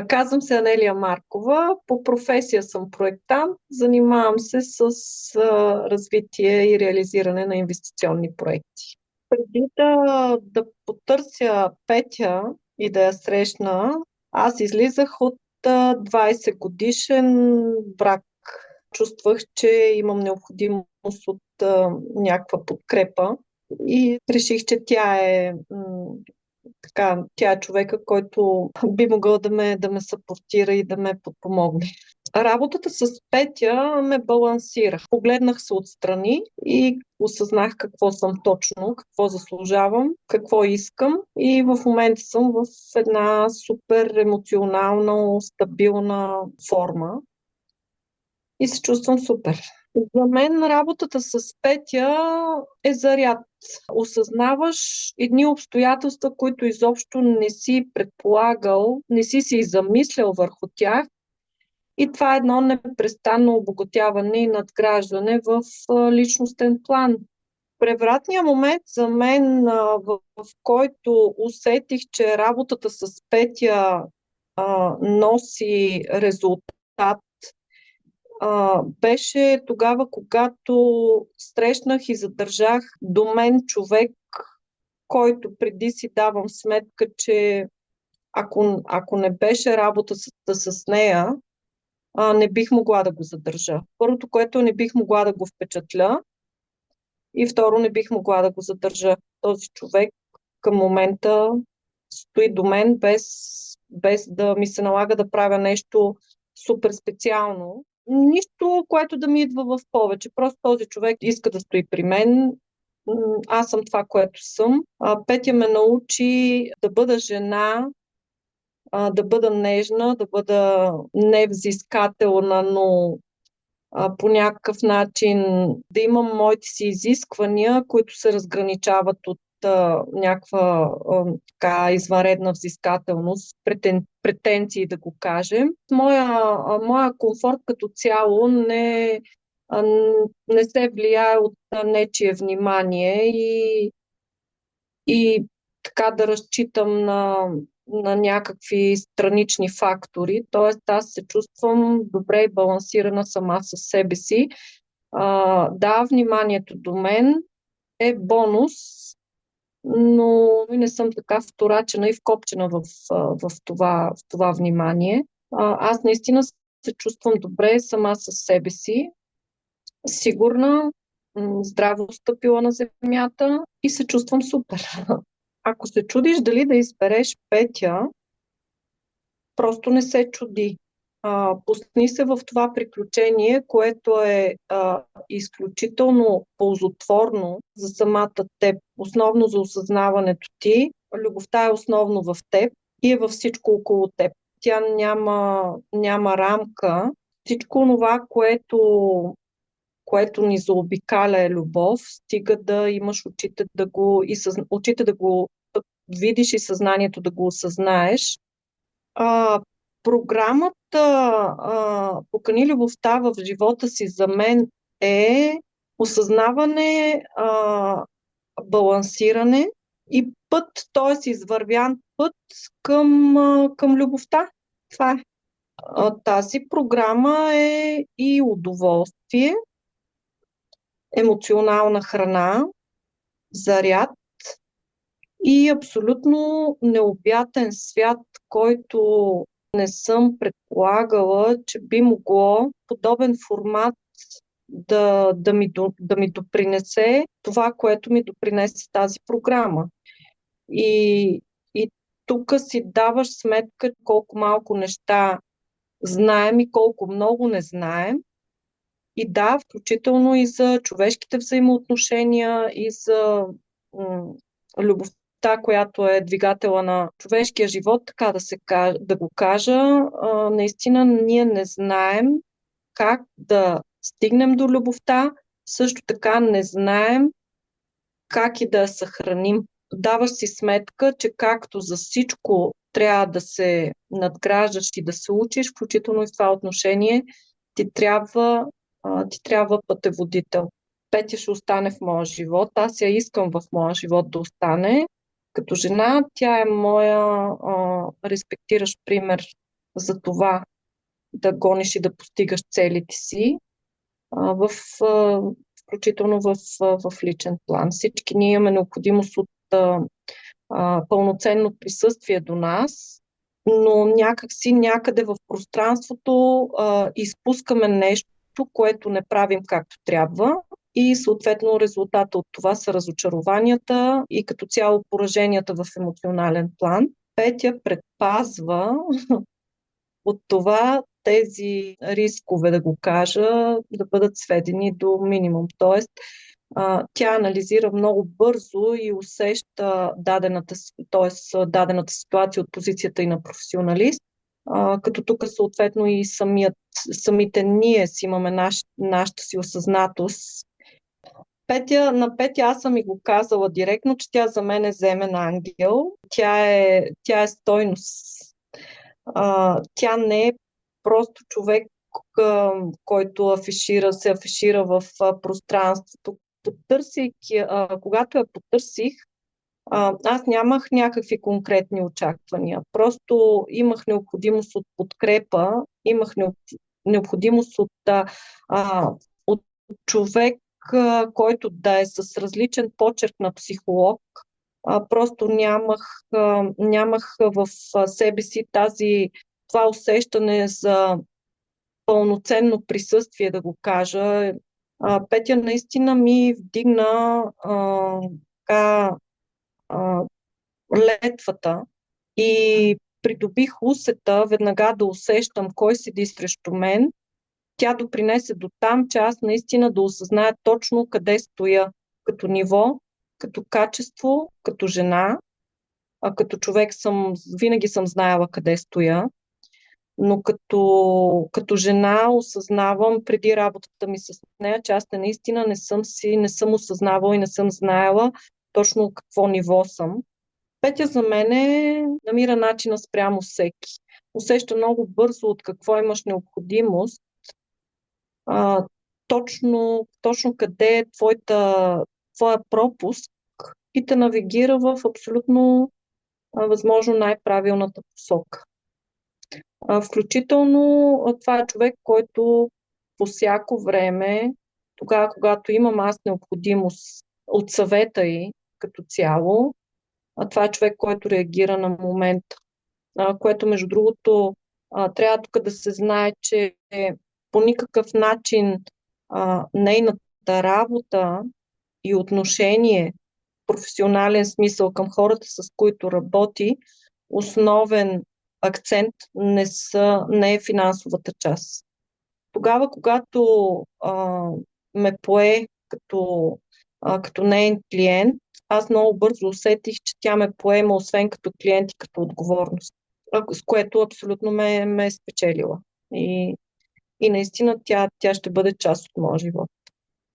Казвам се Анелия Маркова. По професия съм проектант. Занимавам се с развитие и реализиране на инвестиционни проекти. Преди да потърся Петя и да я срещна, аз излизах от 20 годишен брак. Чувствах, че имам необходимост от някаква подкрепа и реших, че тя е човека, който би могъл да ме съпортира и да ме подпомогне. Работата с Петя ме балансира. Погледнах се отстрани и осъзнах какво съм точно, какво заслужавам, какво искам и в момента съм в една супер емоционална, стабилна форма и се чувствам супер. За мен работата с Петя е заряд. Осъзнаваш едни обстоятелства, които изобщо не си предполагал, не си се и замислял върху тях. И това е едно непрестанно обогатяване и надграждане в личностен план. Превратният момент за мен, в който усетих, че работата с Петя носи резултат, беше тогава, когато срещнах и задържах до мен човек, който преди си давам сметка, че ако не беше работа с нея, не бих могла да го задържа. Първото, което не бих могла да го впечатля и второ, не бих могла да го задържа. Този човек към момента стои до мен без да ми се налага да правя нещо супер специално. Нищо, което да ми идва в повече. Просто този човек иска да стои при мен. Аз съм това, което съм. Петя ме научи да бъда жена, да бъда нежна, да бъда невзискателна, но по някакъв начин да имам моите си изисквания, които се разграничават от някаква така извънредна взискателност, претенции да го кажем. Моя комфорт като цяло а, не се влияе от нечие внимание и така да разчитам на някакви странични фактори. Тоест, аз се чувствам добре и балансирана сама със себе си. Да, вниманието до мен е бонус, но не съм така вторачена и вкопчена в това внимание. Аз наистина се чувствам добре сама със себе си, сигурна, здраво стъпила на земята и се чувствам супер. Ако се чудиш дали да избереш Петя, просто не се чуди. Пусни се в това приключение, което е изключително ползотворно за самата теб, основно за осъзнаването ти. Любовта е основно в теб и е във всичко около теб. Тя няма рамка. Всичко това, което ни заобикаля е любов, стига да имаш очите да го видиш и съзнанието да го осъзнаеш. А, Програмата Покани любовта в живота си за мен е осъзнаване, балансиране и път, т.е. извървян път към любовта. Това е. Тази програма е и удоволствие, емоционална храна, заряд и абсолютно необятен свят, който не съм предполагала, че би могло подобен формат да ми допринесе това, което ми допринесе тази програма. И тук си даваш сметка колко малко неща знаем и колко много не знаем. И да, включително и за човешките взаимоотношения, и за любовта, която е двигателя на човешкия живот, така да го кажа. Наистина ние не знаем как да стигнем до любовта, също така не знаем как и да я съхраним. Даваш си сметка, че както за всичко трябва да се надграждаш и да се учиш, включително и в това отношение, ти трябва пътеводител. Петя ще остане в моя живот. Аз я искам в моя живот да остане. Като жена, тя е моя респектиращ пример за това да гониш и да постигаш целите си, а, включително в личен план. Всички ние имаме необходимост от пълноценно присъствие до нас, но някакси някъде в пространството изпускаме нещо, което не правим както трябва и съответно резултата от това са разочарованията и като цяло пораженията в емоционален план. Петя предпазва от това тези рискове, да го кажа, да бъдат сведени до минимум. Тоест, тя анализира много бързо и усеща дадената ситуация от позицията и на професионалист, като тук съответно и самите ние си имаме нашата си осъзнатост. На Петя аз съм и го казала директно, че тя за мен е земен ангел. Тя е стойност. Тя не е просто човек, който се афишира в пространството. Когато я потърсих, аз нямах някакви конкретни очаквания. Просто имах необходимост от подкрепа, имах необходимост от човек, който да е с различен почерк на психолог. Просто нямах в себе си това усещане за пълноценно присъствие, да го кажа. Петя наистина ми вдигна така, а, летвата и придобих усета веднага да усещам кой седи срещу мен. Тя допринесе до там, че аз наистина да осъзная точно къде стоя като ниво, като качество, като жена. Като човек винаги съм знаела къде стоя, но като жена осъзнавам преди работата ми с нея, че аз наистина не съм осъзнавала и не съм знаела точно какво ниво съм. Петя за мен намира начина спрямо всеки. Усеща много бързо от какво имаш необходимост, а, точно къде е твоя пропуск и те навигира в абсолютно възможно най-правилната посока. Включително това е човек, който по всяко време, тогава, когато имам аз необходимост от съвета й като цяло, това е човек, който реагира на момента. Което, между другото, трябва тук да се знае, че по никакъв начин нейната работа и отношение, професионален смисъл към хората, с които работи, основен акцент не е финансовата част. Тогава, когато ме пое като неин клиент, аз много бързо усетих, че тя ме поема освен като клиент и като отговорност, с което абсолютно ме е спечелила. И наистина тя ще бъде част от моя живот.